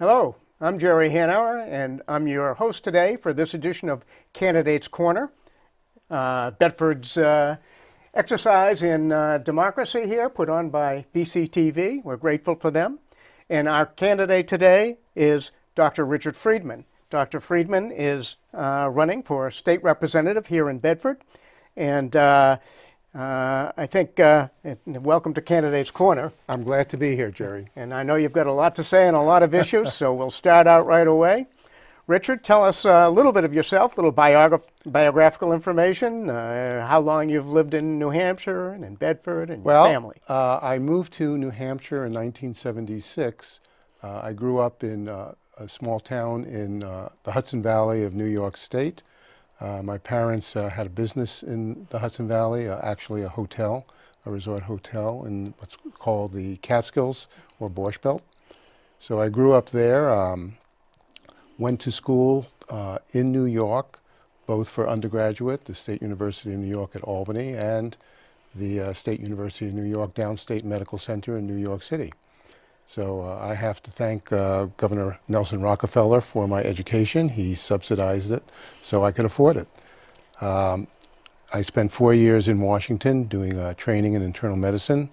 Hello, I'm Jerry Hanauer, and I'm your host today for this edition of Candidates Corner, Bedford's exercise in democracy here, put on by BCTV. We're grateful for them. And our candidate today is Dr. Richard Friedman. Dr. Friedman is running for state representative here in Bedford. And I think, welcome to Candidates Corner. I'm glad to be here, Jerry. And I know you've got a lot to say on a lot of issues, so we'll start out right away. Richard, tell us a little bit of yourself, a little biographical information, how long you've lived in New Hampshire and in Bedford and your family. I moved to New Hampshire in 1976. I grew up in a small town in the Hudson Valley of New York State. My parents had a business in the Hudson Valley, actually a hotel, a resort hotel in what's called the Catskills or Borscht Belt. So I grew up there, went to school in New York, both for undergraduate, the State University of New York at Albany, and the State University of New York Downstate Medical Center in New York City. So I have to thank Governor Nelson Rockefeller for my education. He subsidized it so I could afford it. I spent 4 years in Washington doing training in internal medicine.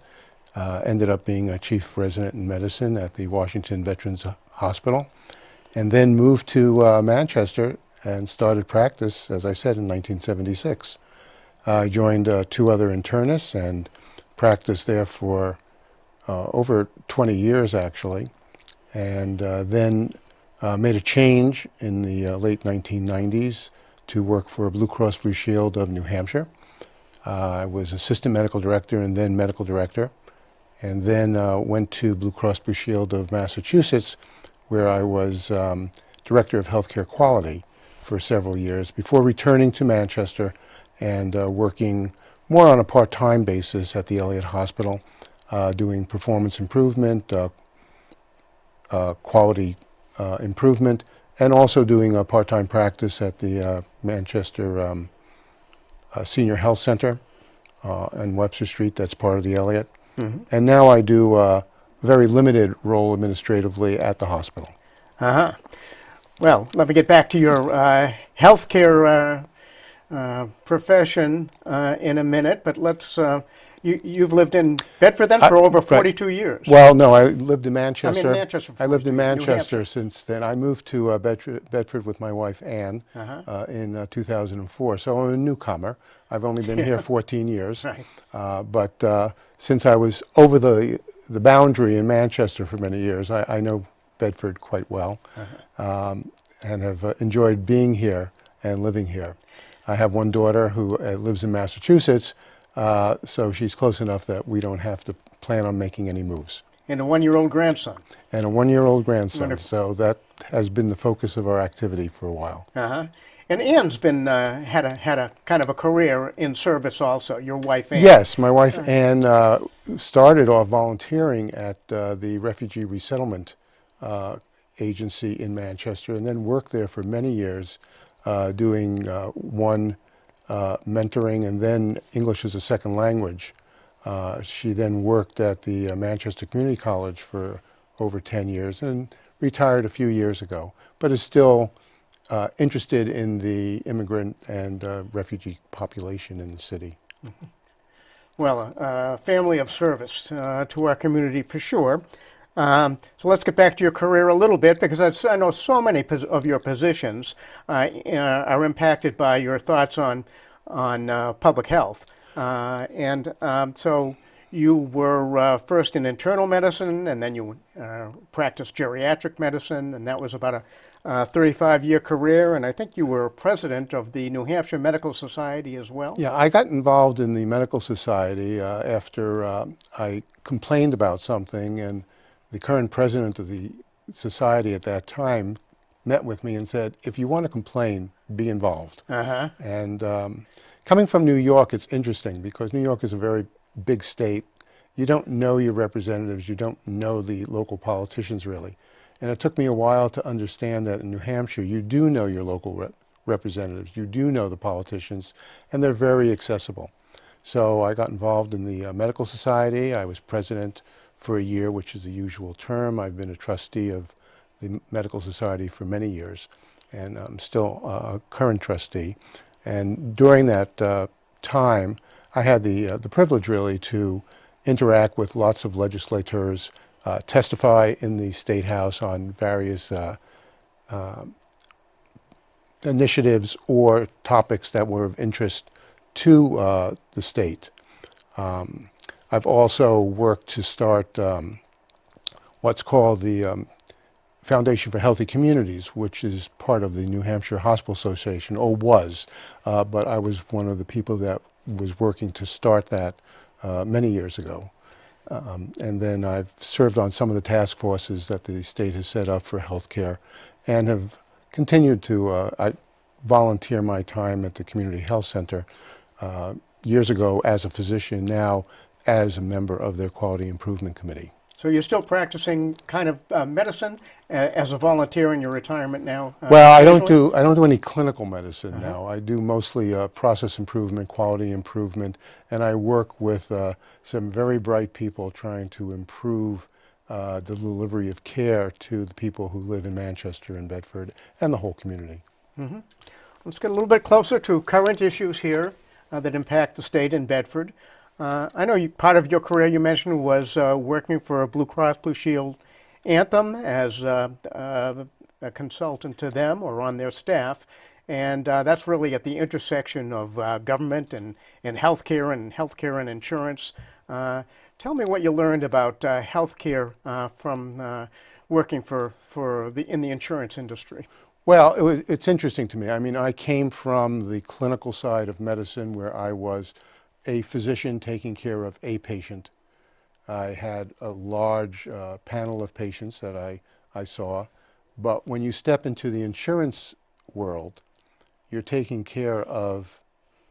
Ended up being a chief resident in medicine at the Washington Veterans Hospital. And then moved to Manchester and started practice, as I said, in 1976. I joined 2 other internists and practiced there for over 20 years, actually, and then made a change in the late 1990s to work for Blue Cross Blue Shield of New Hampshire. I was assistant medical director and then medical director, and then went to Blue Cross Blue Shield of Massachusetts, where I was director of healthcare quality for several years before returning to Manchester and working more on a part-time basis at the Elliott Hospital, doing performance improvement, quality improvement, and also doing a part-time practice at the Manchester Senior Health Center on Webster Street. That's part of the Elliott. Mm-hmm. And now I do a very limited role administratively at the hospital. Uh-huh. Well, let me get back to your healthcare profession in a minute, but let's... You've lived in Bedford then for over 42 years. Well, no, I lived in Manchester. I'm in Manchester. I lived in Manchester since then. I moved to Bedford with my wife Anne in 2004. So I'm a newcomer. I've only been here 14 years. Right. But since I was over the boundary in Manchester for many years, I know Bedford quite well, and have enjoyed being here and living here. I have one daughter who lives in Massachusetts. So she's close enough that we don't have to plan on making any moves. And a 1-year-old grandson. And a 1-year-old grandson. Wonderful. So that has been the focus of our activity for a while. Uh-huh. And Ann's been had a kind of a career in service also. Your wife Ann. Yes, my wife Ann started off volunteering at the Refugee Resettlement Agency in Manchester, and then worked there for many years, doing mentoring and then English as a second language. She then worked at the Manchester Community College for over 10 years and retired a few years ago, but is still interested in the immigrant and refugee population in the city. Mm-hmm. Well, a family of service to our community for sure. So let's get back to your career a little bit, because I know so many of your positions are impacted by your thoughts on public health. So you were first in internal medicine, and then you practiced geriatric medicine, and that was about a 35-year career, and I think you were president of the New Hampshire Medical Society as well. Yeah, I got involved in the Medical Society after I complained about something, and the current president of the society at that time met with me and said, if you want to complain, be involved. Uh-huh. And coming from New York, it's interesting because New York is a very big state. You don't know your representatives. You don't know the local politicians, really. And it took me a while to understand that in New Hampshire, you do know your local representatives. You do know the politicians, and they're very accessible. So I got involved in the Medical Society. I was president for a year, which is the usual term. I've been a trustee of the Medical Society for many years, and I'm still a current trustee. And during that time, I had the privilege really to interact with lots of legislators, testify in the State House on various initiatives or topics that were of interest to the state. I've also worked to start what's called the Foundation for Healthy Communities, which is part of the New Hampshire Hospital Association, or was, but I was one of the people that was working to start that many years ago. And then I've served on some of the task forces that the state has set up for healthcare, and have continued to I volunteer my time at the Community Health Center years ago as a physician, now as a member of their Quality Improvement Committee. So you're still practicing kind of medicine as a volunteer in your retirement now? Well, I occasionally? don't do any clinical medicine now. I do mostly process improvement, quality improvement, and I work with some very bright people trying to improve the delivery of care to the people who live in Manchester and Bedford and the whole community. Mm-hmm. Let's get a little bit closer to current issues here that impact the state in Bedford. I know part of your career, you mentioned, was working for Blue Cross Blue Shield Anthem as a consultant to them or on their staff. And that's really at the intersection of government and healthcare and insurance. Tell me what you learned about healthcare from working in the insurance industry. Well, it's interesting to me. I mean, I came from the clinical side of medicine where I was a physician taking care of a patient. I had a large panel of patients that I saw. But when you step into the insurance world, you're taking care of,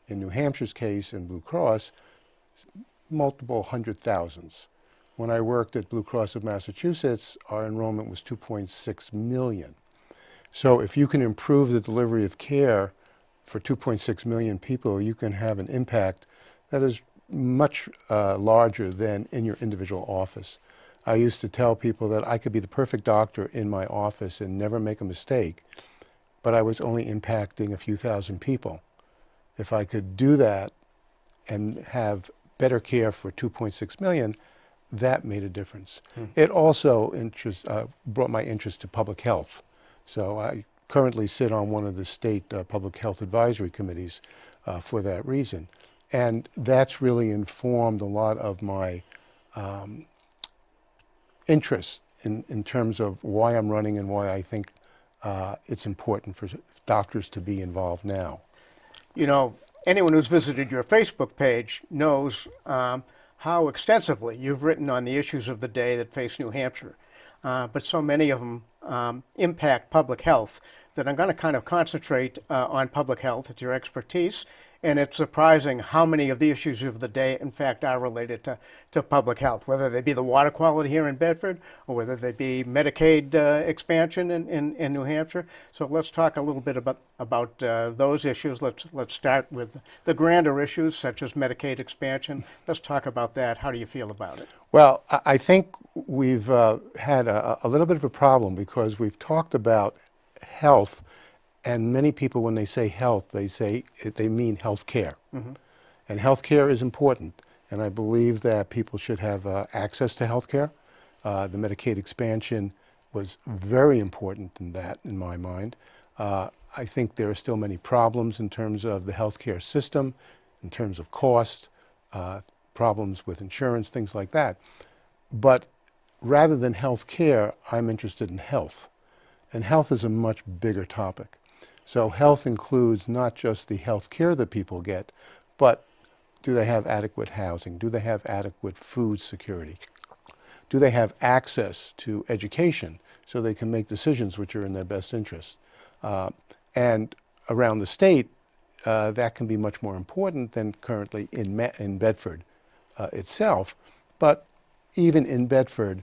in New Hampshire's case, in Blue Cross, multiple hundred thousands. When I worked at Blue Cross of Massachusetts, our enrollment was 2.6 million. So if you can improve the delivery of care for 2.6 million people, you can have an impact that is much larger than in your individual office. I used to tell people that I could be the perfect doctor in my office and never make a mistake, but I was only impacting a few thousand people. If I could do that and have better care for 2.6 million, that made a difference. It also brought my interest to public health. So I currently sit on one of the state public health advisory committees for that reason. And that's really informed a lot of my interests in terms of why I'm running and why I think it's important for doctors to be involved now. You know, anyone who's visited your Facebook page knows how extensively you've written on the issues of the day that face New Hampshire. But so many of them impact public health that I'm going to kind of concentrate on public health. It's your expertise. And it's surprising how many of the issues of the day, in fact, are related to public health, whether they be the water quality here in Bedford or whether they be Medicaid expansion in New Hampshire. So let's talk a little bit about those issues. Let's start with the grander issues, such as Medicaid expansion. Let's talk about that. How do you feel about it? Well, I think we've had a little bit of a problem because we've talked about health. And many people, when they say health, they mean health care. Mm-hmm. And health care is important. And I believe that people should have access to health care. The Medicaid expansion was very important in that, in my mind. I think there are still many problems in terms of the health care system, in terms of cost, problems with insurance, things like that. But rather than health care, I'm interested in health. And health is a much bigger topic. So health includes not just the health care that people get, but do they have adequate housing? Do they have adequate food security? Do they have access to education so they can make decisions which are in their best interest? And around the state, that can be much more important than currently in Bedford itself. But even in Bedford,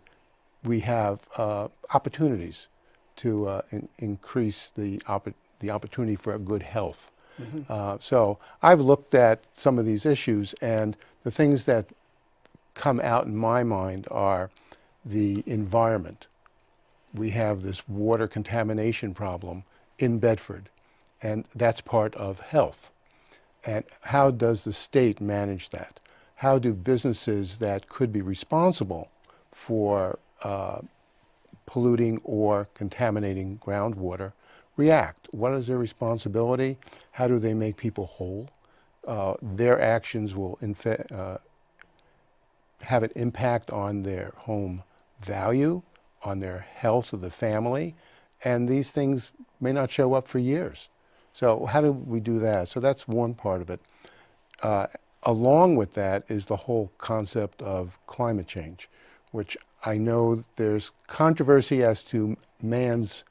we have opportunities to increase the opportunity for a good health. Mm-hmm. So I've looked at some of these issues, and the things that come out in my mind are the environment. we have this water contamination problem in Bedford, and that's part of health. And how does the state manage that? How do businesses that could be responsible for polluting or contaminating groundwater react? What is their responsibility? How do they make people whole? Their actions will have an impact on their home value, on their health of the family, and these things may not show up for years. So how do we do that? So that's one part of it. Along with that is the whole concept of climate change, which I know there's controversy as to man's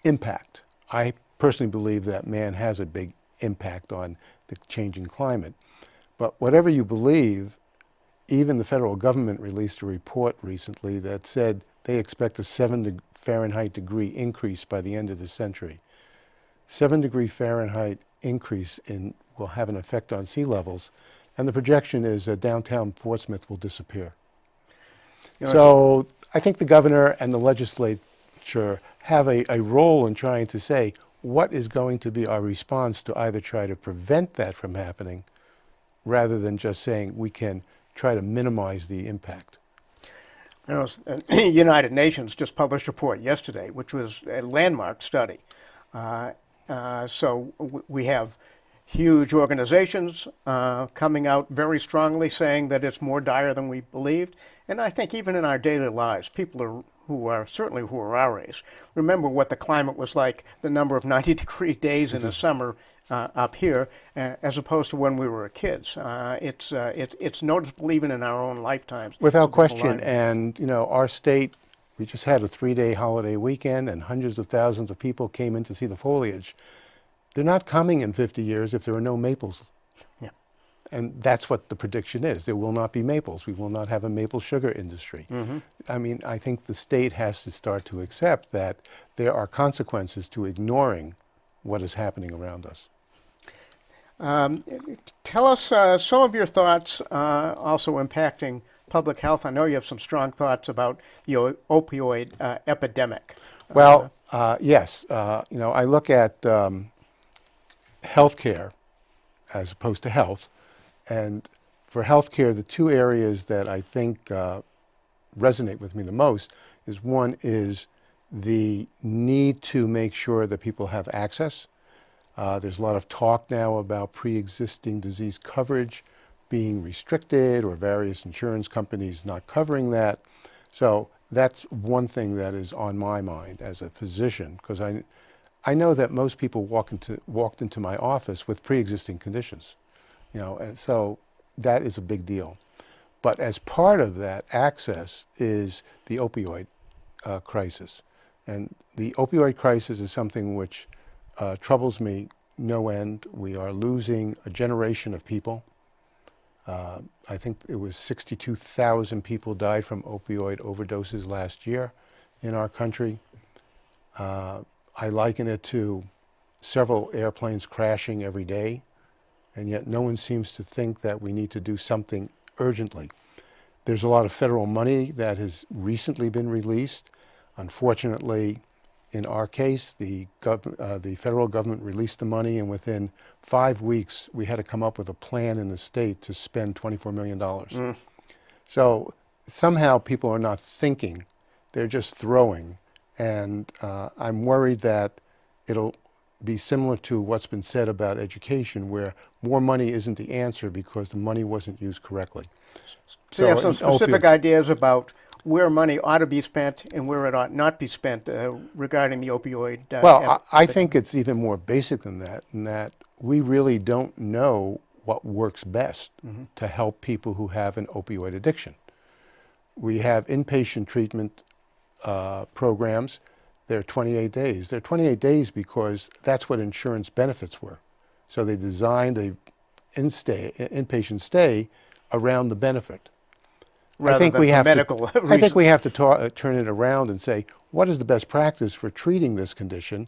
impact. I personally believe that man has a big impact on the changing climate. But whatever you believe, even the federal government released a report recently that said they expect a 7 Fahrenheit degree increase by the end of the century. 7 Fahrenheit increase will have an effect on sea levels, and the projection is that downtown Portsmouth will disappear. So I think the governor and the legislature have a role in trying to say what is going to be our response to either try to prevent that from happening rather than just saying we can try to minimize the impact. You know, the United Nations just published a report yesterday, which was a landmark study. So we have huge organizations coming out very strongly saying that it's more dire than we believed. And I think even in our daily lives, people who are our age, remember what the climate was like, the number of 90-degree days in the summer up here, as opposed to when we were kids. It's noticeable even in our own lifetimes. Without question. And, you know, our state, we just had a 3-day holiday weekend and hundreds of thousands of people came in to see the foliage. They're not coming in 50 years if there are no maples. Yeah. And that's what the prediction is. There will not be maples. We will not have a maple sugar industry. Mm-hmm. I mean, I think the state has to start to accept that there are consequences to ignoring what is happening around us. Tell us some of your thoughts also impacting public health. I know you have some strong thoughts about the opioid epidemic. Well, yes. You know, I look at healthcare as opposed to health. And for healthcare, the two areas that I think resonate with me the most is one is the need to make sure that people have access. There's a lot of talk now about pre-existing disease coverage being restricted or various insurance companies not covering that. So that's one thing that is on my mind as a physician, because I know that most people walked into my office with pre-existing conditions, you know, and so that is a big deal. But as part of that access is the opioid crisis. And the opioid crisis is something which troubles me no end. We are losing a generation of people. I think it was 62,000 people died from opioid overdoses last year in our country. I liken it to several airplanes crashing every day, and yet no one seems to think that we need to do something urgently. There's a lot of federal money that has recently been released. Unfortunately, in our case, the federal government released the money, and within 5 weeks, we had to come up with a plan in the state to spend $24 million. So somehow people are not thinking, they're just throwing. And I'm worried that it'll be similar to what's been said about education, where more money isn't the answer because the money wasn't used correctly. So you have some specific ideas about where money ought to be spent and where it ought not be spent regarding the opioid. Well, I think it's even more basic than that, in that we really don't know what works best to help people who have an opioid addiction. We have inpatient treatment programs. They're 28 days. They're 28 days because that's what insurance benefits were. So they designed a inpatient stay around the benefit. Rather than for medical reasons. I think we have to turn it around and say, what is the best practice for treating this condition?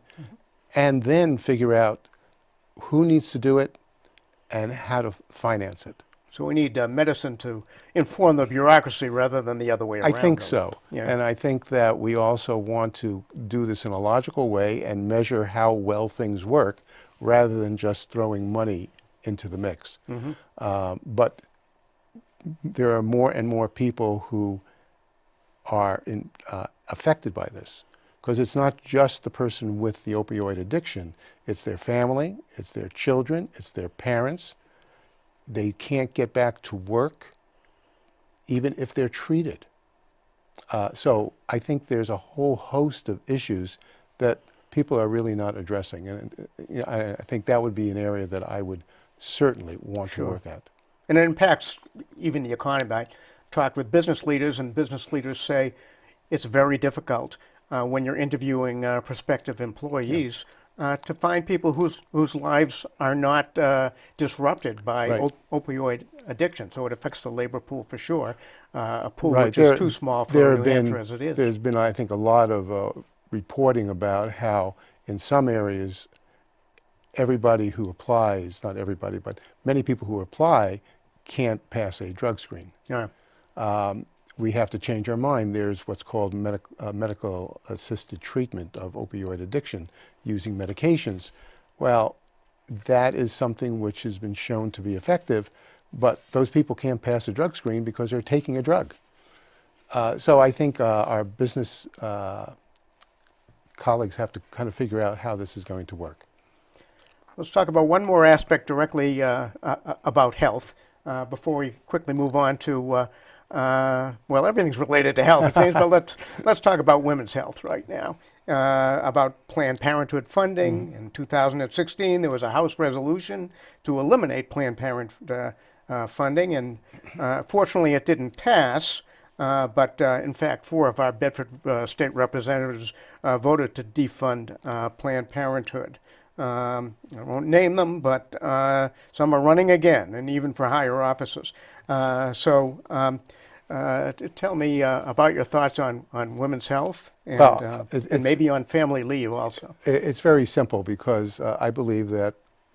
And then figure out who needs to do it and how to finance it. So we need medicine to inform the bureaucracy rather than the other way I around. think though. so. Yeah. And I think that we also want to do this in a logical way and measure how well things work rather than just throwing money into the mix. But there are more and more people who are affected by this, because it's not just the person with the opioid addiction, it's their family, it's their children, it's their parents. They can't get back to work even if they're treated. So I think there's a whole host of issues that people are really not addressing. And I think that would be an area that I would certainly want to work at. And it impacts even the economy. I talked with business leaders, and business leaders say it's very difficult when you're interviewing prospective employees to find people whose lives are not disrupted by opioid addiction. So it affects the labor pool for sure, a pool which is too small for New Hampshire as it is. There's been, I think, a lot of reporting about how in some areas everybody who applies, not everybody, but many people who apply can't pass a drug screen. Yeah. We have to change our mind. There's what's called medical assisted treatment of opioid addiction using medications. Well, that is something which has been shown to be effective, but those people can't pass a drug screen because they're taking a drug. So I think our business colleagues have to kind of figure out how this is going to work. Let's talk about one more aspect directly about health before we quickly move on to well, everything's related to health, it seems, but let's talk about women's health right now. About Planned Parenthood funding. In 2016, there was a House resolution to eliminate Planned Parenthood funding, and fortunately it didn't pass, but in fact 4 of our Bedford state representatives voted to defund Planned Parenthood. I won't name them, but some are running again, and even for higher offices. Tell me about your thoughts on women's health and, and maybe on family leave also. It's very simple, because I believe that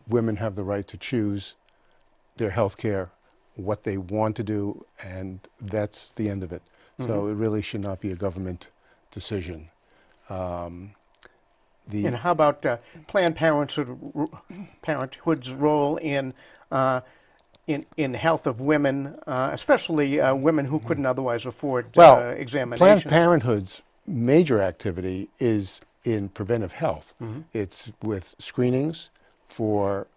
women have the right to choose their health care, what they want to do, and that's the end of it. So it really should not be a government decision. And how about Planned Parenthood's role in health of women, especially women who couldn't otherwise afford examinations? Planned Parenthood's major activity is in preventive health. It's with screenings for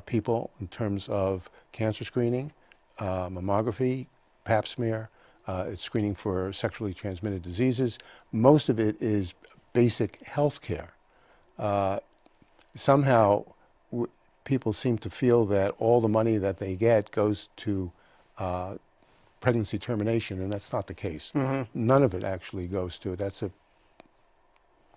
people in terms of cancer screening, mammography, pap smear. It's screening for sexually transmitted diseases. Most of it is basic health care. Somehow people seem to feel that all the money that they get goes to pregnancy termination, and that's not the case. None of it actually goes to it. That's a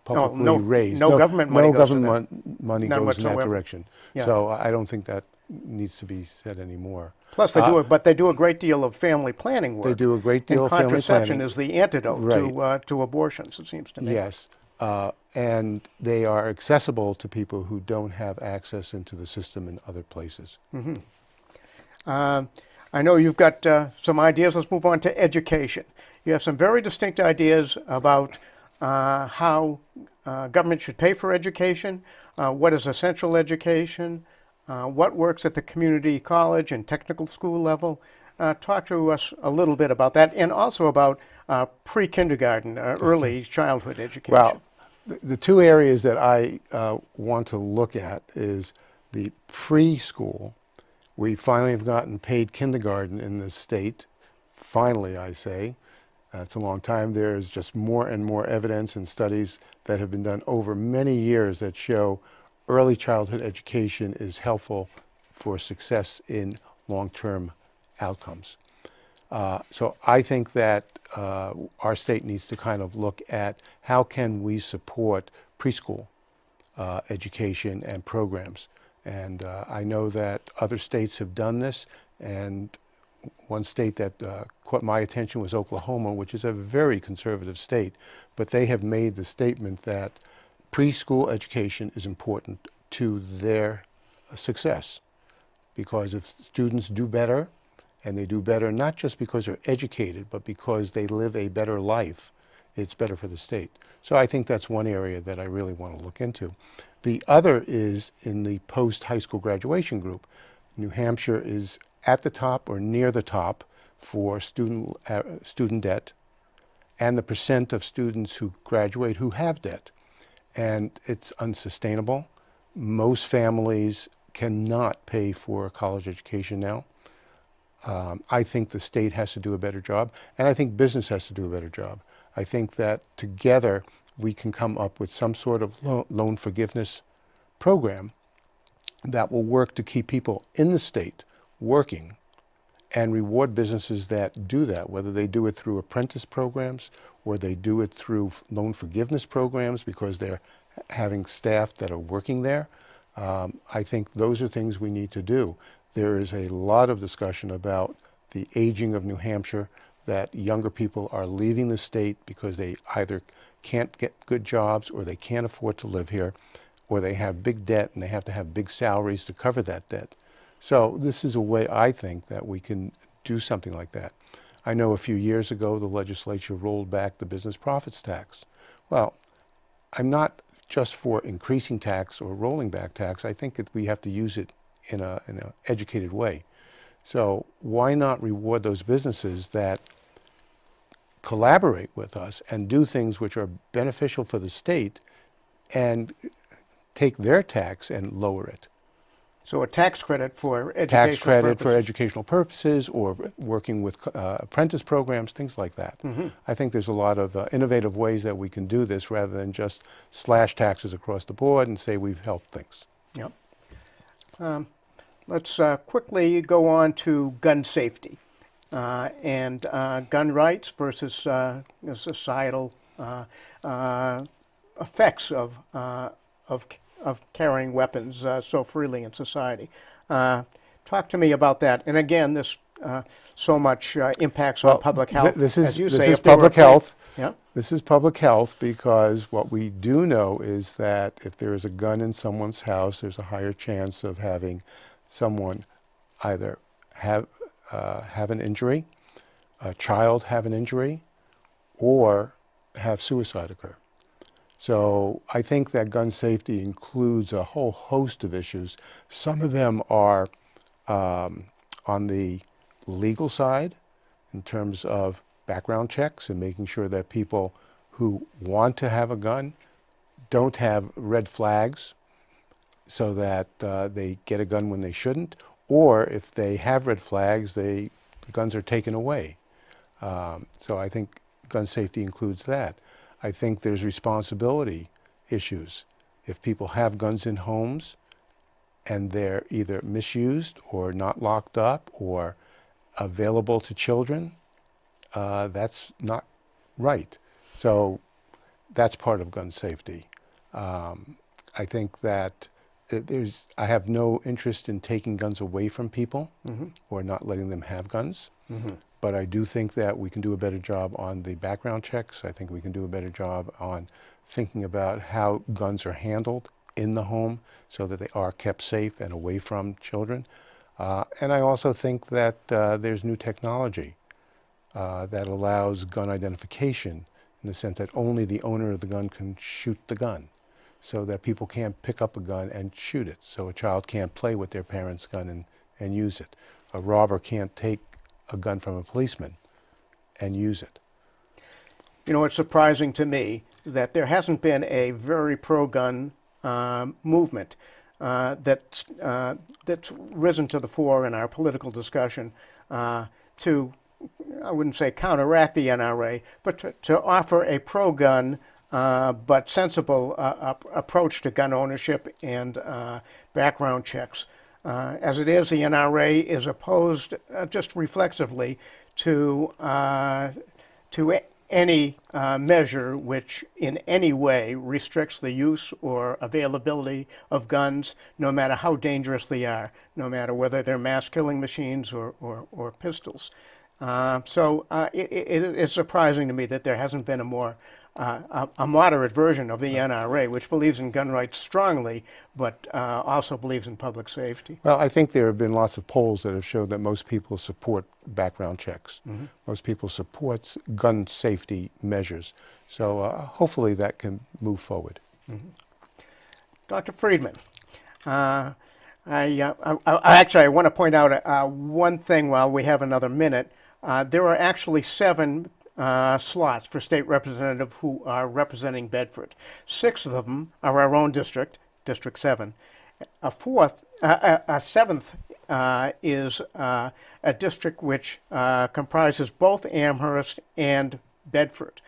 publicly raised. No government money goes to that. No government money goes in that direction. Yeah. So I don't think that needs to be said anymore. Plus, they do a great deal of family planning work. They do a great deal of family planning. And contraception is the antidote to abortions, it seems to me. Yes. And they are accessible to people who don't have access into the system in other places. I know you've got some ideas. Let's move on to education. You have some very distinct ideas about how government should pay for education, what is essential education, what works at the community college and technical school level. Talk to us a little bit about that, and also about pre-kindergarten, early childhood education. Well, the 2 areas that I want to look at is the preschool. We finally have gotten paid kindergarten in the state. Finally, I say. It's a long time. There's just more and more evidence and studies that have been done over many years that show early childhood education is helpful for success in long-term outcomes. So I think that our state needs to kind of look at how can we support preschool education and programs. And I know that other states have done this, and one state that caught my attention was Oklahoma, which is a very conservative state, but they have made the statement that preschool education is important to their success, because if students do better and they do better not just because they're educated, but because they live a better life, it's better for the state. So I think that's one area that I really want to look into. The other is in the post-high school graduation group. New Hampshire is at the top or near the top for student debt and the percent of students who graduate who have debt. And it's unsustainable. Most families cannot pay for a college education now. I think the state has to do a better job, and I think business has to do a better job. I think that together we can come up with some sort of loan forgiveness program that will work to keep people in the state working and reward businesses that do that, whether they do it through apprentice programs or they do it through loan forgiveness programs because they're having staff that are working there. I think those are things we need to do. There is a lot of discussion about the aging of New Hampshire, that younger people are leaving the state because they either can't get good jobs or they can't afford to live here, or they have big debt and they have to have big salaries to cover that debt. So this is a way, I think, that we can do something like that. I know a few years ago the legislature rolled back the business profits tax. Well, I'm not just for increasing tax or rolling back tax. I think that we have to use it in an educated way. So why not reward those businesses that collaborate with us and do things which are beneficial for the state and take their tax and lower it? So a tax credit for educational Tax credit purposes. for educational purposes, or working with apprentice programs, things like that. Mm-hmm. I think there's a lot of innovative ways that we can do this rather than just slash taxes across the board and say we've helped things. Yep. Let's quickly go on to gun safety and gun rights versus societal effects of carrying weapons so freely in society. Talk to me about that. And again, this so much impacts on public health. This is, as you this say, is if they were public paid- health. Yeah. This is public health because what we do know is that if there is a gun in someone's house, there's a higher chance of having someone either have an injury, a child have an injury, or have suicide occur. So I think that gun safety includes a whole host of issues. Some of them are on the legal side in terms of background checks and making sure that people who want to have a gun don't have red flags so that they get a gun when they shouldn't, or if they have red flags, the guns are taken away. So I think gun safety includes that. I think there's responsibility issues. If people have guns in homes and they're either misused or not locked up or available to children, that's not right. So that's part of gun safety. I think that I have no interest in taking guns away from people or not letting them have guns. But I do think that we can do a better job on the background checks. I think we can do a better job on thinking about how guns are handled in the home so that they are kept safe and away from children. And I also think that there's new technology that allows gun identification in the sense that only the owner of the gun can shoot the gun, so that people can't pick up a gun and shoot it. So a child can't play with their parents' gun and use it. A robber can't take a gun from a policeman and use it. You know, it's surprising to me that there hasn't been a very pro-gun movement that's risen to the fore in our political discussion to, I wouldn't say counteract the NRA, but to offer a pro-gun but sensible approach to gun ownership and background checks. As it is, the NRA is opposed just reflexively to any measure which in any way restricts the use or availability of guns, no matter how dangerous they are, no matter whether they're mass killing machines or pistols. So it's surprising to me that there hasn't been a more a moderate version of the NRA, which believes in gun rights strongly, but also believes in public safety. Well, I think there have been lots of polls that have showed that most people support background checks. Most people support gun safety measures. So hopefully that can move forward. Dr. Friedman, I want to point out one thing while we have another minute. There are actually 7 slots for state representative who are representing Bedford. 6 of them are our own district, District 7. A 7th is a district which comprises both Amherst and Bedford.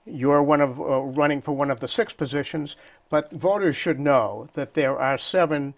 You're running for one of the 6 positions, but voters should know that there are 7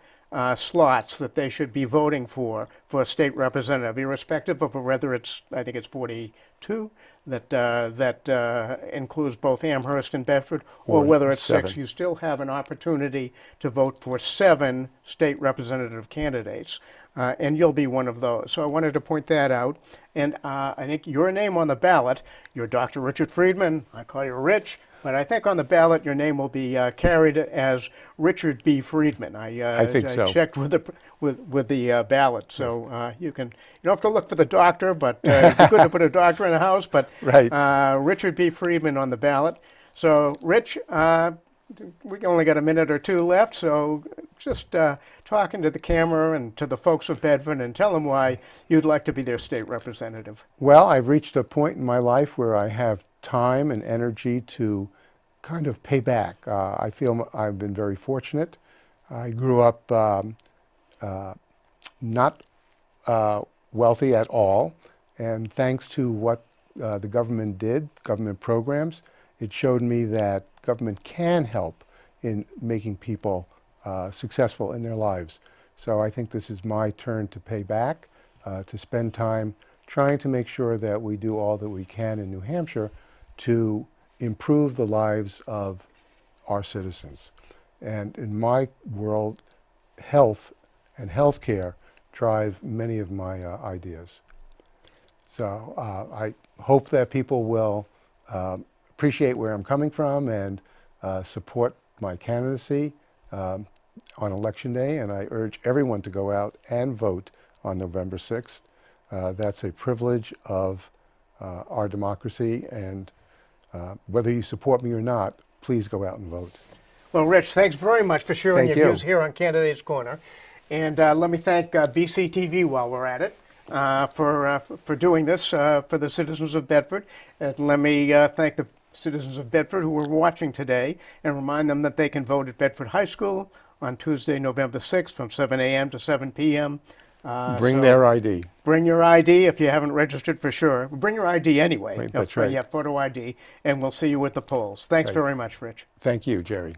slots that they should be voting for a state representative, irrespective of whether I think it's 42 that includes both Amherst and Bedford, or whether it's 6. 7. You still have an opportunity to vote for 7 state representative candidates, and you'll be one of those. So I wanted to point that out. And I think your name on the ballot, you're Dr. Richard Friedman. I call you Rich. But I think on the ballot your name will be carried as Richard B. Friedman. I think so. I checked with the ballot, so you don't have to look for the doctor, but it'd be good to put a doctor in the house. But Right. Richard B. Friedman on the ballot. So Rich, we only got a minute or 2 left, so just talking to the camera and to the folks of Bedford and tell them why you'd like to be their state representative. Well, I've reached a point in my life where I have time and energy to kind of pay back. I feel I've been very fortunate. I grew up not wealthy at all, and thanks to what the government did, government programs, it showed me that government can help in making people successful in their lives. So I think this is my turn to pay back, to spend time trying to make sure that we do all that we can in New Hampshire to improve the lives of our citizens. And in my world, health and healthcare drive many of my ideas. So I hope that people will appreciate where I'm coming from and support my candidacy on Election Day. And I urge everyone to go out and vote on November 6th. That's a privilege of our democracy, and whether you support me or not, please go out and vote. Well, Rich, thanks very much for sharing Thank your you. views here on Candidates Corner. And let me thank BCTV while we're at it for doing this for the citizens of Bedford. And let me thank the citizens of Bedford who are watching today and remind them that they can vote at Bedford High School on Tuesday, November 6th from 7 a.m. to 7 p.m. Bring their ID. Bring your ID if you haven't registered for sure. Bring your ID anyway. Right, that's right. Yeah, photo ID, and we'll see you at the polls. Thanks Right. very much, Rich. Thank you, Jerry.